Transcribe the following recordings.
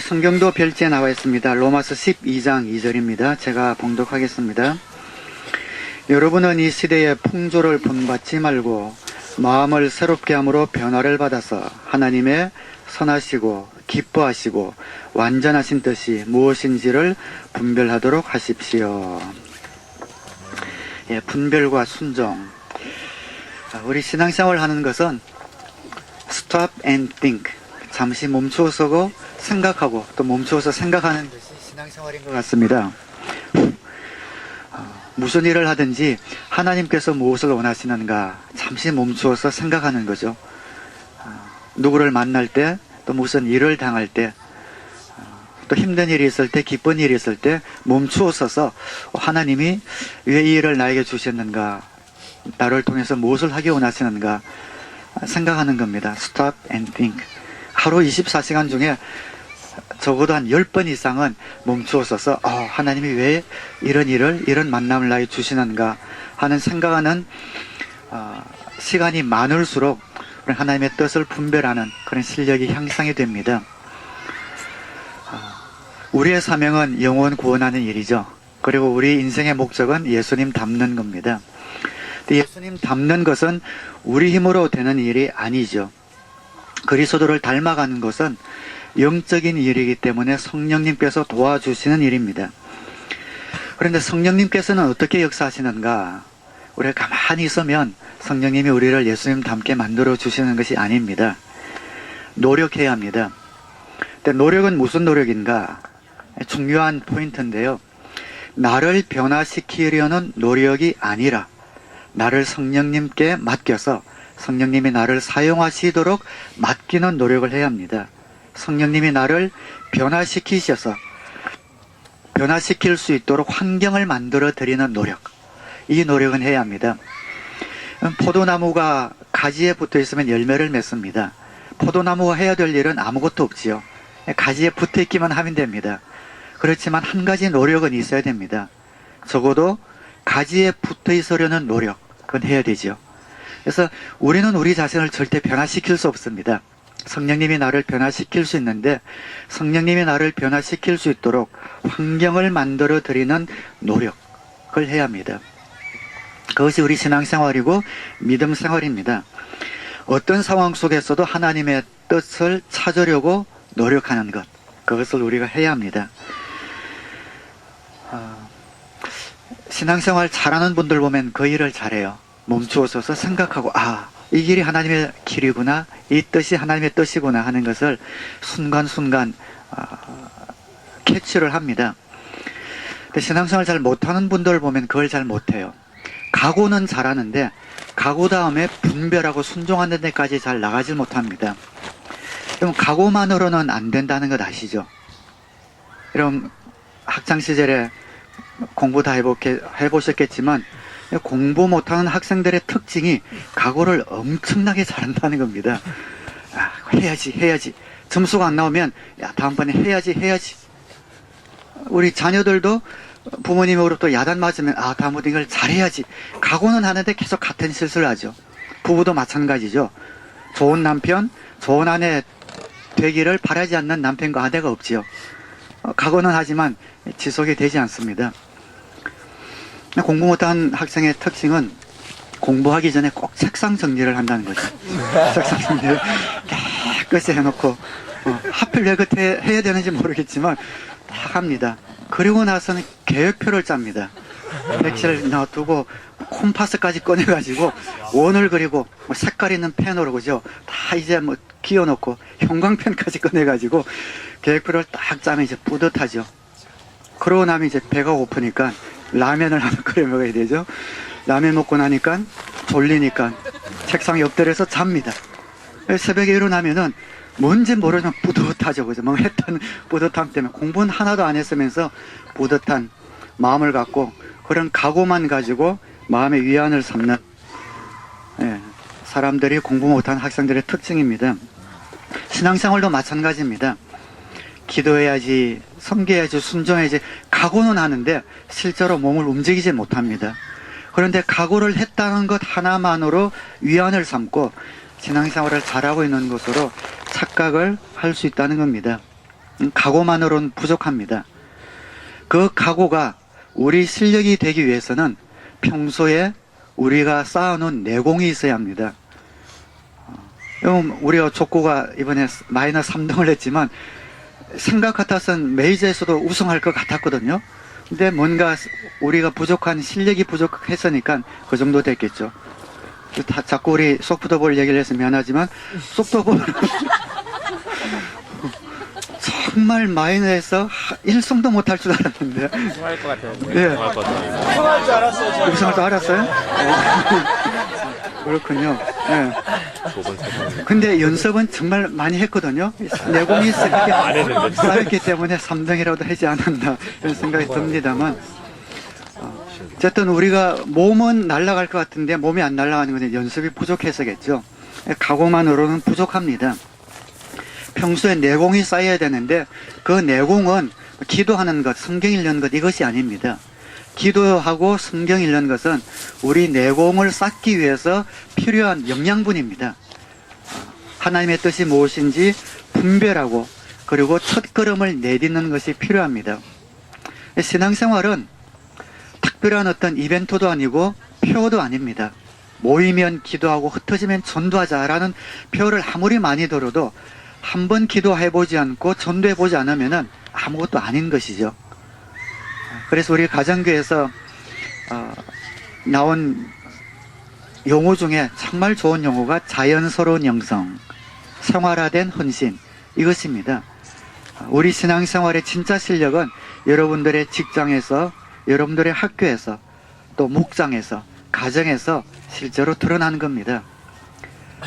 성경도 별지에 나와 있습니다. 로마서 12장 2절입니다. 제가 봉독하겠습니다. 여러분은 이 시대의 풍조를 본받지 말고 마음을 새롭게 함으로 변화를 받아서 하나님의 선하시고 기뻐하시고 완전하신 뜻이 무엇인지를 분별하도록 하십시오. 분별과 순종. 우리 신앙생활을 하는 것은 stop and think. 잠시 멈추어서고 생각하고 또 멈추어서 생각하는 것이 신앙생활인 것 같습니다. 무슨 일을 하든지 하나님께서 무엇을 원하시는가 잠시 멈추어서 생각하는 거죠. 누구를 만날 때, 또 무슨 일을 당할 때, 또 힘든 일이 있을 때, 기쁜 일이 있을 때 멈추어서서 하나님이 왜 이 일을 나에게 주셨는가, 나를 통해서 무엇을 하기 원하시는가 생각하는 겁니다. Stop and think. 하루 24시간 중에 적어도 한 10번 이상은 멈추어서서 하나님이 왜 이런 일을, 이런 만남을 나에게 주시는가 하는 생각하는 시간이 많을수록 하나님의 뜻을 분별하는 그런 실력이 향상이 됩니다. 우리의 사명은 영혼 구원하는 일이죠. 그리고 우리 인생의 목적은 예수님 닮는 겁니다. 예수님 닮는 것은 우리 힘으로 되는 일이 아니죠. 그리스도를 닮아가는 것은 영적인 일이기 때문에 성령님께서 도와주시는 일입니다. 그런데 성령님께서는 어떻게 역사하시는가? 우리가 가만히 있으면 성령님이 우리를 예수님 닮게 만들어 주시는 것이 아닙니다. 노력해야 합니다. 근데 노력은 무슨 노력인가? 중요한 포인트인데요. 나를 변화시키려는 노력이 아니라 나를 성령님께 맡겨서 성령님이 나를 사용하시도록 맡기는 노력을 해야 합니다. 성령님이 나를 변화시키셔서 변화시킬 수 있도록 환경을 만들어 드리는 노력, 이 노력은 해야 합니다. 포도나무가 가지에 붙어 있으면 열매를 맺습니다. 포도나무가 해야 될 일은 아무것도 없지요. 가지에 붙어 있기만 하면 됩니다. 그렇지만 한 가지 노력은 있어야 됩니다. 적어도 가지에 붙어 있으려는 노력, 그건 해야 되죠. 그래서 우리는 우리 자신을 절대 변화시킬 수 없습니다. 성령님이 나를 변화시킬 수 있는데 성령님이 나를 변화시킬 수 있도록 환경을 만들어 드리는 노력을 해야 합니다. 그것이 우리 신앙생활이고 믿음 생활입니다. 어떤 상황 속에서도 하나님의 뜻을 찾으려고 노력하는 것, 그것을 우리가 해야 합니다. 신앙생활 잘하는 분들 보면 그 일을 잘해요. 멈추어서서 생각하고 이 길이 하나님의 길이구나, 이 뜻이 하나님의 뜻이구나 하는 것을 순간순간 캐치를 합니다. 근데 신앙생활 잘 못하는 분들 보면 그걸 잘 못해요. 각오는 잘하는데 각오 다음에 분별하고 순종하는 데까지 잘 나가질 못합니다. 그럼 각오만으로는 안 된다는 것 아시죠? 여러분 학창시절에 공부 다 해보셨겠지만 공부 못하는 학생들의 특징이 각오를 엄청나게 잘한다는 겁니다. 해야지. 점수가 안 나오면 다음번에 해야지. 우리 자녀들도 부모님으로부터 야단 맞으면 다음부터 이걸 잘해야지. 각오는 하는데 계속 같은 실수를 하죠. 부부도 마찬가지죠. 좋은 남편, 좋은 아내 되기를 바라지 않는 남편과 아내가 없지요. 각오는 하지만 지속이 되지 않습니다. 공부 못한 학생의 특징은 공부하기 전에 꼭 책상 정리를 한다는 거죠. 책상 정리를 깨끗이 해놓고 하필 왜 그때 해야 되는지 모르겠지만 다 합니다. 그리고 나서는 계획표를 짭니다. 백지를 놔두고 콤파스까지 꺼내가지고 원을 그리고 색깔 있는 펜으로 그죠. 다 이제 끼워놓고 형광펜까지 꺼내가지고 계획표를 딱 짜면 이제 뿌듯하죠. 그러고 나면 이제 배가 고프니까 라면을 하나 끓여 먹어야 되죠. 라면 먹고 나니까 졸리니까 책상 옆들에서 잡니다. 새벽에 일어나면은 뭔지 모르지만 뿌듯하죠. 그죠? 했던 뿌듯함 때문에 공부는 하나도 안 했으면서 뿌듯한 마음을 갖고 그런 각오만 가지고 마음의 위안을 삼는 사람들이 공부 못한 학생들의 특징입니다. 신앙생활도 마찬가지입니다. 기도해야지, 섬겨야지, 순종해야지 각오는 하는데 실제로 몸을 움직이지 못합니다. 그런데 각오를 했다는 것 하나만으로 위안을 삼고 신앙생활을 잘하고 있는 것으로 착각을 할 수 있다는 겁니다. 각오만으로는 부족합니다. 그 각오가 우리 실력이 되기 위해서는 평소에 우리가 쌓아놓은 내공이 있어야 합니다. 우리가 족구가 이번에 마이너스 3등을 했지만 생각 같아서는 메이저에서도 우승할 것 같았거든요. 근데 뭔가 우리가 부족한 실력이 부족했으니까 그 정도 됐겠죠. 자꾸 우리 소프트볼 얘기를 해서 미안하지만 소프트볼은 정말 마이너에서 1승도 못할 줄 알았는데 우승할 것 같아요. 예. 우승할 것 같아요. 우승할 줄 알았어요. 우승할 줄 알았어요? 그렇군요. 예. 좁은 세상. 근데 연습은 정말 많이 했거든요. 내공이 안 했는데. 쌓였기 때문에 3등이라도 하지 않았나 이런 생각이 듭니다만 어쨌든 우리가 몸은 날아갈 것 같은데 몸이 안 날아가는 건 연습이 부족해서겠죠. 각오만으로는 부족합니다. 평소에 내공이 쌓여야 되는데 그 내공은 기도하는 것, 성경 읽는 것 이것이 아닙니다. 기도하고 성경 읽는 것은 우리 내공을 쌓기 위해서 필요한 영양분입니다. 하나님의 뜻이 무엇인지 분별하고 그리고 첫걸음을 내딛는 것이 필요합니다. 신앙생활은 특별한 어떤 이벤트도 아니고 표도 아닙니다. 모이면 기도하고 흩어지면 전도하자라는 표를 아무리 많이 들어도 한번 기도해보지 않고 전도해보지 않으면 아무것도 아닌 것이죠. 그래서 우리 가정교회에서 나온 용어 중에 정말 좋은 용어가 자연스러운 영성, 생활화된 헌신 이것입니다. 우리 신앙생활의 진짜 실력은 여러분들의 직장에서, 여러분들의 학교에서, 또 목장에서, 가정에서 실제로 드러나는 겁니다.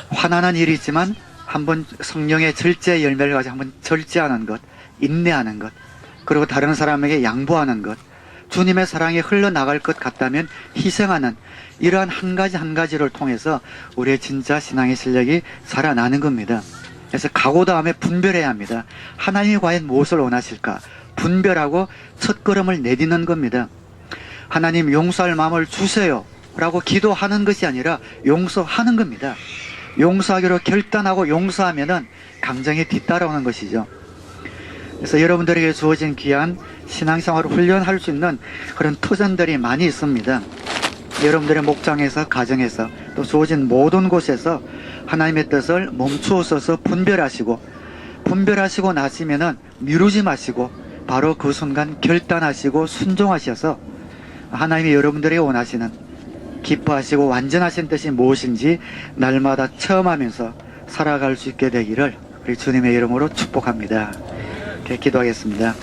화나는 일이지만 한번 성령의 절제의 열매를 가지고 한번 절제하는 것, 인내하는 것, 그리고 다른 사람에게 양보하는 것, 주님의 사랑이 흘러나갈 것 같다면 희생하는 이러한 한 가지 한 가지를 통해서 우리의 진짜 신앙의 실력이 자라나는 겁니다. 그래서 각오 다음에 분별해야 합니다. 하나님이 과연 무엇을 원하실까? 분별하고 첫걸음을 내딛는 겁니다. 하나님 용서할 마음을 주세요 라고 기도하는 것이 아니라 용서하는 겁니다. 용서하기로 결단하고 용서하면은 감정이 뒤따라오는 것이죠. 그래서 여러분들에게 주어진 귀한 신앙생활을 훈련할 수 있는 그런 터전들이 많이 있습니다. 여러분들의 목장에서, 가정에서, 또 주어진 모든 곳에서 하나님의 뜻을 멈추어서서 분별하시고 나시면은 미루지 마시고 바로 그 순간 결단하시고 순종하셔서 하나님이 여러분들이 원하시는 기뻐하시고 완전하신 뜻이 무엇인지 날마다 체험하면서 살아갈 수 있게 되기를 우리 주님의 이름으로 축복합니다. 기도하겠습니다.